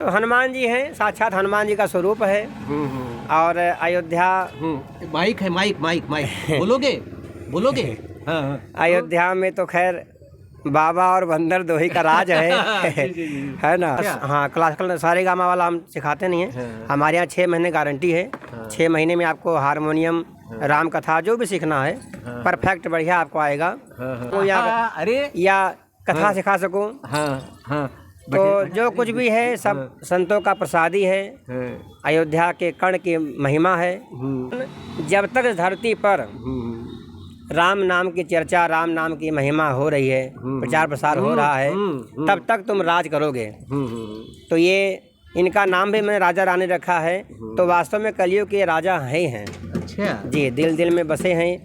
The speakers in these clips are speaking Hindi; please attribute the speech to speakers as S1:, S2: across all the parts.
S1: तो हनुमान जी हैं, साक्षात हनुमान जी का स्वरूप है। और अयोध्या
S2: माइक है, माइक माइक माइक बोलोगे बोलोगे। हाँ, हाँ।
S1: अयोध्या में तो खैर बाबा और बंदर दो ही का राज है। है ना। हाँ, क्लासिकल सारे गामा वाला हम सिखाते नहीं हैं। हमारे यहाँ 6 महीने गारंटी है। 6 महीने में आपको हारमोनियम, राम कथा जो भी सीखना है परफेक्ट बढ़िया आपको आएगा। तो या कथा सिखा सकूँ। तो जो कुछ भी है सब संतों का प्रसादी है। अयोध्या के कर्ण की महिमा है। जब तक इस धरती पर राम नाम की चर्चा, राम नाम की महिमा हो रही है, प्रचार प्रसार हो रहा है, तब तक तुम राज करोगे। तो ये इनका नाम भी मैंने राजा रानी रखा है। तो वास्तव में कलयुग के राजा ही हैं।
S2: अच्छा
S1: जी, दिल दिल में बसे हैं।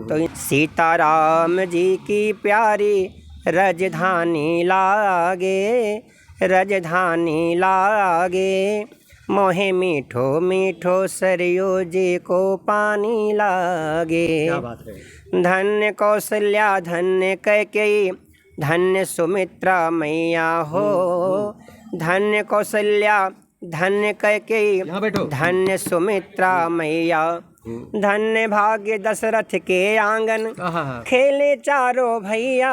S1: तो सीताराम जी की प्यारी राजधानी लागे, राजधानी लागे, मोहे मीठो मीठो सरयो जी को पानी लागे।
S2: क्या बात है।
S1: धन्य कौशल्या धन्य कैकेयी, धन्य सुमित्रा मैया हो। धन्य कौशल्या धन्य कैकेयी, धन्य सुमित्रा मैया, धन्य भाग्य दशरथ के आंगन, खेले चारों भैया।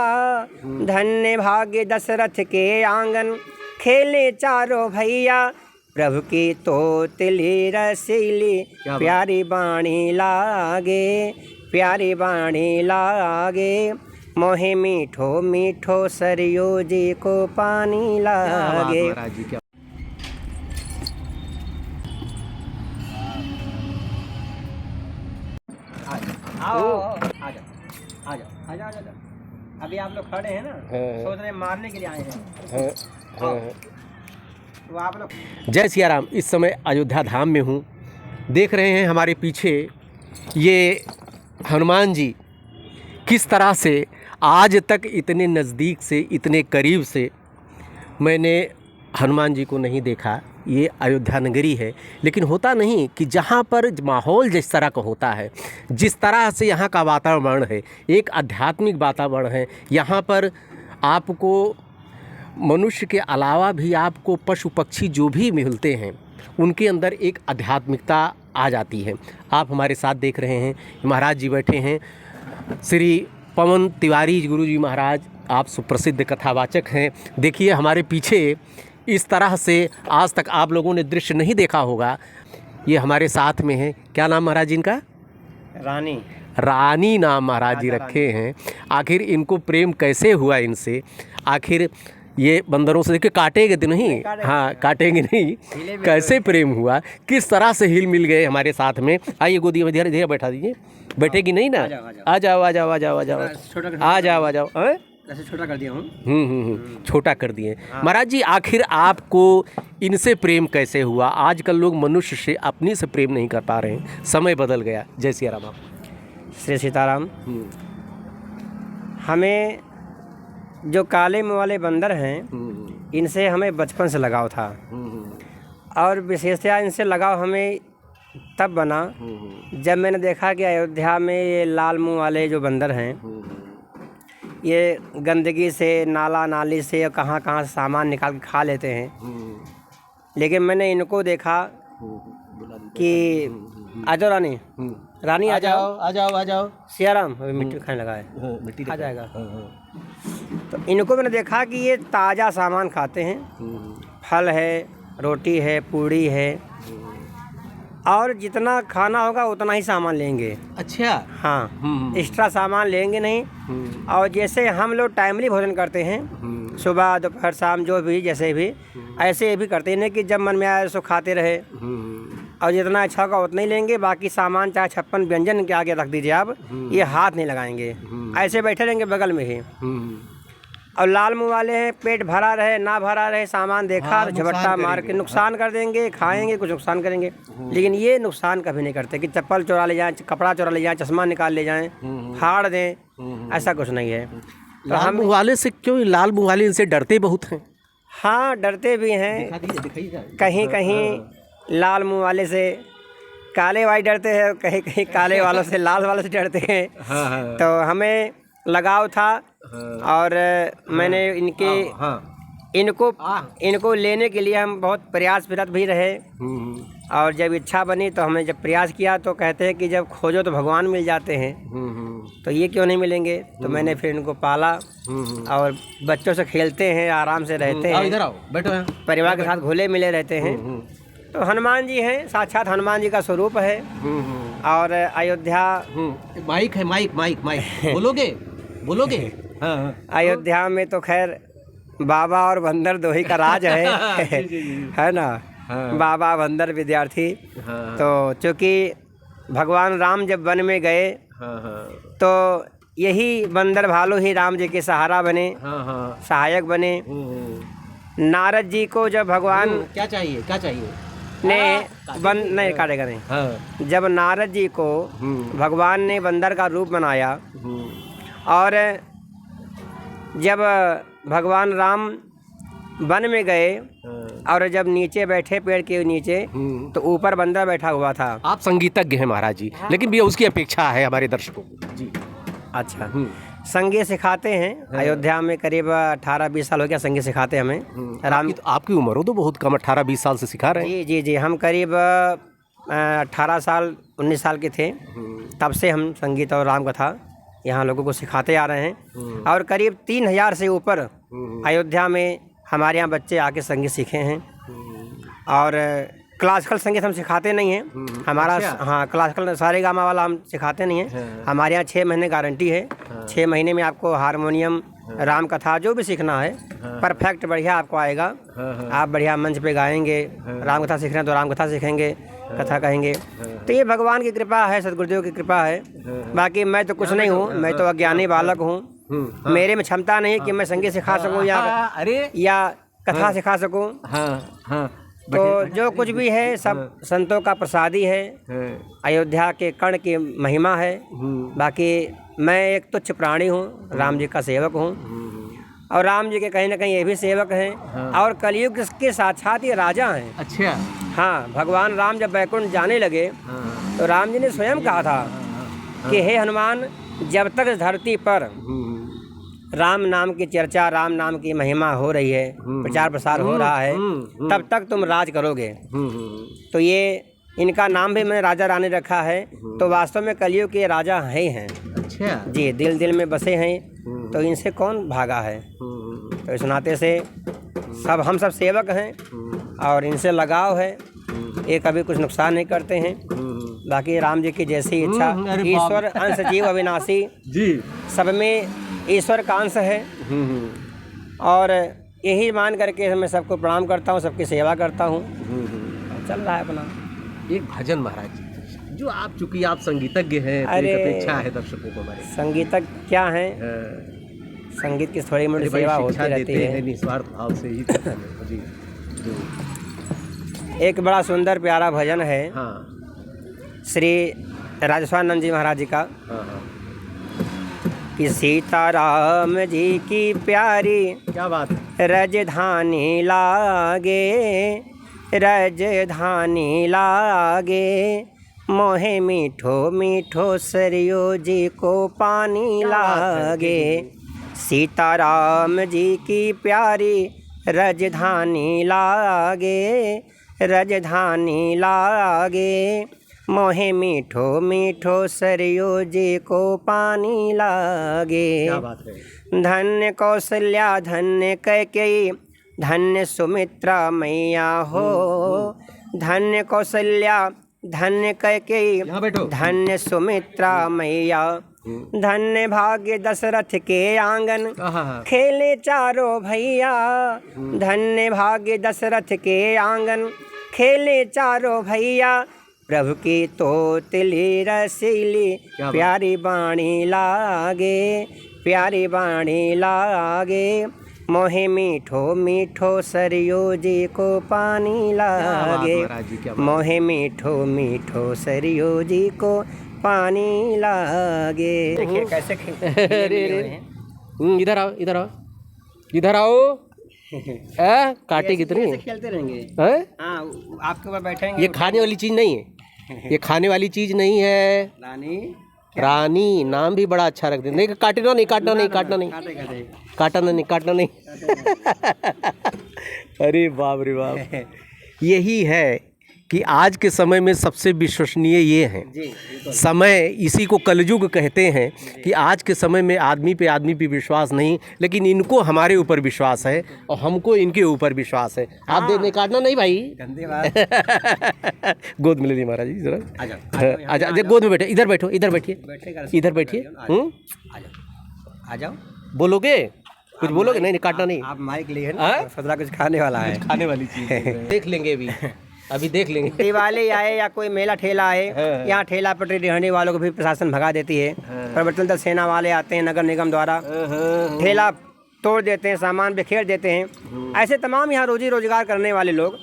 S1: धन्य भाग्य दशरथ के आंगन, खेले चारों भैया, प्रभु की तोतली रसीली, प्यारी बाणी लागे, प्यारी बाणी लागे, मोहे मीठो मीठो सरयो जी को पानी लागे। आ जाओ। अभी आप लोग खड़े हैं ना, सोच रहे मारने के लिए आए हैं। तो आप लोग
S2: जय सिया राम। इस समय अयोध्या धाम में हूँ। देख रहे हैं हमारे पीछे ये हनुमान जी किस तरह से आज तक इतने नज़दीक से, इतने करीब से मैंने हनुमान जी को नहीं देखा। ये अयोध्या नगरी है, लेकिन होता नहीं कि जहाँ पर माहौल जिस तरह का होता है, जिस तरह से यहाँ का वातावरण है, एक आध्यात्मिक वातावरण है। यहाँ पर आपको मनुष्य के अलावा भी आपको पशु पक्षी जो भी मिलते हैं उनके अंदर एक आध्यात्मिकता आ जाती है। आप हमारे साथ देख रहे हैं महाराज जी बैठे हैं, श्री पवन तिवारी गुरु जी महाराज। आप सुप्रसिद्ध कथावाचक हैं। देखिए हमारे पीछे इस तरह से आज तक आप लोगों ने दृश्य नहीं देखा होगा। ये हमारे साथ में है। क्या नाम महाराज जी इनका?
S1: रानी।
S2: रानी नाम महाराज जी रखे हैं। आखिर इनको प्रेम कैसे हुआ इनसे? आखिर ये बंदरों से देखिए काटेंगे तो नहीं, हाँ काटेंगे नहीं, कैसे प्रेम हुआ, किस तरह से हिल मिल गए हमारे साथ में। आइए गोदी में धीरे धीरे बैठा दीजिए। बैठेगी नहीं ना? आ जाओ आ जाओ आ जाओ आ जाओ आ जाओ आ जाओ।
S1: ऐसे छोटा कर दिया हूँ।
S2: छोटा कर दिए। महाराज जी आखिर आपको इनसे प्रेम कैसे हुआ? आजकल लोग मनुष्य से अपने से प्रेम नहीं कर पा रहे हैं, समय बदल गया। जय सिया राम। आप
S1: श्री सीताराम। हमें जो काले मुँह वाले बंदर हैं इनसे हमें बचपन से लगाव था। और विशेषतः इनसे लगाव हमें तब बना जब मैंने देखा कि अयोध्या में ये लाल मुँह वाले जो बंदर हैं ये गंदगी से, नाला नाली से, कहाँ कहाँ से सामान निकाल के खा लेते हैं। लेकिन मैंने इनको देखा कि आ जाओ रानी, रानी आ जाओ
S2: आ जाओ आ जाओ।
S1: सियाराम अभी मिट्टी खाने लगा है, मिट्टी आ जाएगा। तो इनको मैंने देखा कि ये ताज़ा सामान खाते हैं। फल है, रोटी है, पूड़ी है, और जितना खाना होगा उतना ही सामान लेंगे।
S2: अच्छा।
S1: हाँ, एक्स्ट्रा सामान लेंगे नहीं। और जैसे हम लोग टाइमली भोजन करते हैं, सुबह दोपहर शाम जो भी जैसे भी, ऐसे ये भी करते हैं कि जब मन में आए सो खाते रहे। और जितना अच्छा होगा उतना ही लेंगे। बाकी सामान चाहे 56 व्यंजन के आगे रख दीजिए आप, ये हाथ नहीं लगाएंगे, ऐसे बैठे रहेंगे बगल में ही। और लाल मुँह वाले हैं, पेट भरा रहे ना भरा रहे, सामान देखा तो झपट्टा मार के नुकसान कर देंगे, खाएंगे कुछ नुकसान करेंगे। लेकिन ये नुकसान कभी नहीं करते कि चप्पल चुरा ले जाएं, कपड़ा चुरा ले जाएं, चश्मा निकाल ले जाएं, फाड़ दें, ऐसा कुछ नहीं है।
S2: तो हम मुँह से क्यों? लाल मुँह वाले इनसे डरते बहुत हैं।
S1: हाँ, डरते भी हैं। कहीं कहीं लाल मुँह वाले से काले वाले डरते हैं, कहीं कहीं काले वालों से लाल वालों से डरते हैं। तो हमें लगाव था। और मैंने इनको लेने के लिए हम बहुत प्रयासरत भी रहे। और जब इच्छा बनी तो हमने जब प्रयास किया तो कहते हैं कि जब खोजो तो भगवान मिल जाते हैं, तो ये क्यों नहीं मिलेंगे। तो मैंने फिर इनको पाला और बच्चों से खेलते हैं, आराम से रहते हैं,
S2: इधर आओ, बैठो यहाँ।
S1: परिवार के साथ घुले मिले रहते हैं। तो हनुमान जी हैं, साक्षात हनुमान जी का स्वरूप है। और अयोध्या,
S2: माइक है, माइक बोलोगे। हाँ।
S1: अयोध्या में तो खैर बाबा और बंदर दो ही का राज है। है ना।
S2: हाँ।
S1: बाबा बंदर विद्यार्थी।
S2: हाँ।
S1: तो चूँकि भगवान राम जब वन में गए तो यही बंदर भालू ही राम जी के सहारा बने, सहायक बने। नारद जी को जब भगवान
S2: क्या चाहिए
S1: ने नहीं काटेगा नहीं।
S2: हाँ।
S1: जब नारद जी को भगवान ने बंदर का रूप बनाया और जब भगवान राम वन में गए और जब नीचे बैठे पेड़ के नीचे तो ऊपर बंदर बैठा हुआ था।
S2: आप संगीतज्ञ हैं महाराज जी, लेकिन भी उसकी अपेक्षा है हमारे दर्शकों को जी।
S1: अच्छा, संगीत सिखाते हैं अयोध्या में। करीब 18-20 साल हो गया संगीत सिखाते हमें। राम
S2: आपकी उम्र हो तो बहुत कम, 18-20 साल से सिखा रहे हैं।
S1: जी, हम करीब 18 साल 19 साल के थे, तब से हम संगीत और राम कथा यहाँ लोगों को सिखाते आ रहे हैं। और करीब 3000 से ऊपर अयोध्या में हमारे यहाँ बच्चे आके संगीत सीखे हैं। और क्लासिकल संगीत हम सिखाते नहीं हैं हमारा। हाँ, क्लासिकल सारेगामा वाला हम सिखाते नहीं हैं। हमारे यहाँ 6 महीने गारंटी है। 6 महीने में आपको हारमोनियम, राम कथा जो भी सीखना है परफेक्ट बढ़िया आपको आएगा। आप बढ़िया मंच पे गाएंगे। राम कथा सीख रहे हैं तो राम कथा सीखेंगे, कथा कहेंगे। तो ये भगवान की कृपा है, सदगुरुदेव की कृपा है। बाकी मैं तो कुछ नहीं हूँ, मैं तो अज्ञानी बालक हूँ। मेरे में क्षमता नहीं कि मैं संगीत सिखा सकूँ या कथा सिखा सकूँ। तो जो कुछ भी है सब संतों का प्रसादी है, अयोध्या के कर्ण की महिमा है। बाकी मैं एक तुच्छ प्राणी हूँ, राम जी का सेवक हूँ और राम जी के कहीं ना कहीं ये भी सेवक हैं। और कलयुग के साक्षात ये राजा हैं।
S2: अच्छा।
S1: हाँ, भगवान राम जब बैकुंठ जाने लगे तो राम जी ने स्वयं कहा था कि हे हनुमान, जब तक इस धरती पर राम नाम की चर्चा, राम नाम की महिमा हो रही है, प्रचार प्रसार हो रहा है, तब तक तुम राज करोगे। तो ये इनका नाम भी मैंने राजा रानी रखा है। तो वास्तव में कलयुग के राजा हैं।
S2: अच्छा
S1: जी, दिल दिल में बसे हैं। तो इनसे कौन भागा है। तो इस नाते से हम सब सेवक हैं और इनसे लगाव है। ये कभी कुछ नुकसान नहीं करते हैं। बाकी राम जी की जैसी इच्छा, ईश्वर अंश जीव अविनाशी जी, सब में ईश्वर का अंश है। और यही मान करके मैं सबको प्रणाम करता हूँ, सबकी सेवा करता हूँ। चल रहा है अपना।
S2: एक भजन महाराज जी, जो आप चूंकि आप संगीतज्ञ हैं, तो एक अपेक्षा है दर्शकों को हमारे।
S1: संगीतज्ञ क्या है, संगीत की थोड़ी मोटी सेवा होती रहती है,
S2: निस्वार्थ भाव से ही जी।
S1: एक बड़ा सुंदर प्यारा भजन है श्री राजस्वानंद जी महाराज जी का कि सीताराम जी की प्यारी
S2: क्या बात है,
S1: राजधानी लागे, राजधानी लागे, मोहे मीठो मीठो सरयो जी को पानी लागे। सीताराम जी की प्यारी राजधानी लागे, राजधानी लागे, मोहे मीठो मीठो सरयो जी को पानी लागे।
S2: क्या बात है।
S1: धन्य कौशल्या धन्य कैकेयी, धन्य सुमित्रा मैया हो। धन्य कौशल्या धन्य कैकेयी, धन्य सुमित्रा मैया, धन्य भाग्य दशरथ के आंगन, खेले चारों भैया। धन्य भाग्य दशरथ के आंगन, खेले चारों भैया, प्रभु की तोतली रसीली, प्यारी बाणी लागे, प्यारी बाणी लागे, मोहे मीठो मीठो सरयो जी को पानी लागे, मोहे मीठो मीठो सरयो जी को पानी लागे। देखिए कैसे
S2: इधर आओ, इधर आओ, इधर आओ। काटे कितनी
S1: खेलते रहेंगे।
S2: हाँ,
S1: आपके ऊपर बैठेंगे।
S2: ये खाने वाली चीज नहीं है, ये खाने वाली चीज नहीं है।
S1: रानी
S2: रानी नाम भी बड़ा अच्छा रख दे। नहीं काटना नहीं, काटना नहीं, काटना नहीं, काटना नहीं, काटना नहीं। अरे बाप रे बाप, यही है कि आज के समय में सबसे विश्वसनीय ये हैं। समय इसी को कलयुग कहते हैं कि आज के समय में आदमी पे विश्वास नहीं, लेकिन इनको हमारे ऊपर विश्वास है और हमको इनके ऊपर विश्वास है। आप देने काटना नहीं भाई।
S1: गंदी बात।
S2: गोद में ले लीजिए महाराज जी जरा। आजा गोद में बैठे, इधर बैठो, इधर बैठिए, इधर बैठिए।
S1: आ जाओ।
S2: बोलोगे कुछ, बोलोगे? नहीं काटना नहीं।
S1: आप माइक लिए हैं, सदरा कुछ खाने वाला है,
S2: खाने वाली चीज देख लेंगे अभी देख लेंगे।
S1: दिवाली आए या कोई मेला ठेला आए, यहाँ ठेला पटरी रहने वालों को भी प्रशासन भगा देती है। परिवर्तन दल सेना वाले आते हैं नगर निगम द्वारा, ठेला तोड़ देते हैं, सामान बिखेर देते हैं। ऐसे तमाम यहाँ रोजी रोजगार करने वाले लोग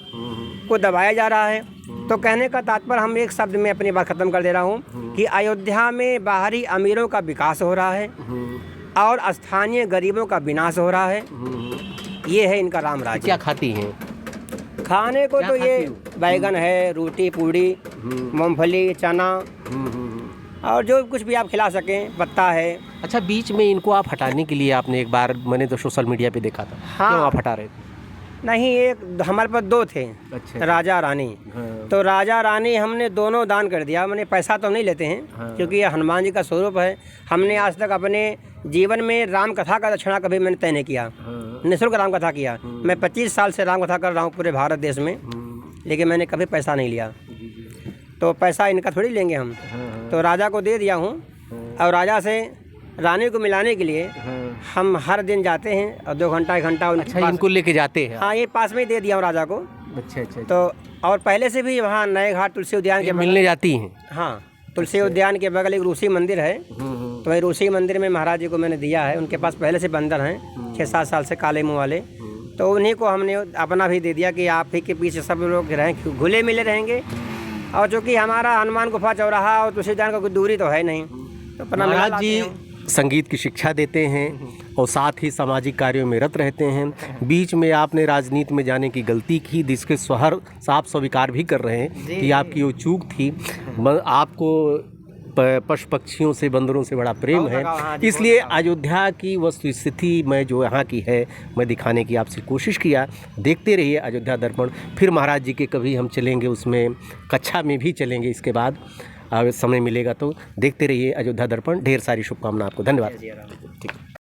S1: को दबाया जा रहा है। तो कहने का तात्पर्य, हम एक शब्द में अपनी बात खत्म कर दे रहा हूँ कि अयोध्या में बाहरी अमीरों का विकास हो रहा है और स्थानीय गरीबों का विनाश हो रहा है। ये है इनका राम राज्य।
S2: क्या खाती हैं?
S1: खाने को तो ये बैगन है, रोटी पूड़ी, मूंगफली, चना और जो कुछ भी आप खिला सकें, पत्ता है।
S2: अच्छा, बीच में इनको आप हटाने के लिए आपने एक बार, मैंने तो सोशल मीडिया पे देखा था।
S1: हाँ,
S2: क्यों आप हटा रहे थे?
S1: नहीं, एक हमारे पास दो थे।
S2: अच्छा।
S1: राजा रानी।
S2: हाँ।
S1: तो राजा रानी हमने दोनों दान कर दिया। मैंने पैसा तो नहीं लेते हैं। हाँ। क्योंकि ये हनुमान जी का स्वरूप है। हमने आज तक अपने जीवन में राम कथा का दक्षिणा कभी मैंने तय नहीं किया। हाँ। निःशुल्क राम कथा किया। मैं 25 साल से राम कथा कर रहा हूँ पूरे भारत देश में, लेकिन मैंने कभी पैसा नहीं लिया। तो पैसा इनका थोड़ी लेंगे हम। तो राजा को दे दिया हूँ और राजा से रानी को मिलाने के लिए हम हर दिन जाते हैं और 2 घंटा 1 घंटा उनके
S2: पास इनको लेके जाते हैं।
S1: हाँ, ये पास में ही दे दिया हूँ राजा को।
S2: अच्छा।
S1: तो और पहले से भी वहाँ नए घाट तुलसी उद्यान के
S2: मिलने जाती हैं।
S1: हाँ, तुलसी उद्यान के बगल एक ऋषि मंदिर है। तो वही ऋषि मंदिर में महाराज जी को मैंने दिया है। उनके पास पहले से बंदर हैं 6-7 साल से, काले मुँह वाले। तो उन्हीं को हमने अपना भी दे दिया कि आप ही के पीछे सब लोग रहें, घुले मिले रहेंगे। और चूँकि हमारा हनुमान गुफा चौराहा और तुलसी उद्यान का कोई दूरी तो है नहीं, तो अपना
S2: महाराज जी संगीत की शिक्षा देते हैं और साथ ही सामाजिक कार्यों में रत रहते हैं। बीच में आपने राजनीति में जाने की गलती की, जिसके स्वहर साफ स्वीकार भी कर रहे हैं कि आपकी वो चूक थी। आपको पशु पक्षियों से, बंदरों से बड़ा प्रेम है, इसलिए अयोध्या की वस्तुस्थिति में जो यहाँ की है मैं दिखाने की आपसे कोशिश किया। देखते रहिए अयोध्या दर्पण। फिर महाराज जी के कभी हम चलेंगे, उसमें कक्षा में भी चलेंगे इसके बाद, समय मिलेगा तो। देखते रहिए अयोध्या दर्पण। ढेर सारी शुभकामनाएं आपको। धन्यवाद। ठीक।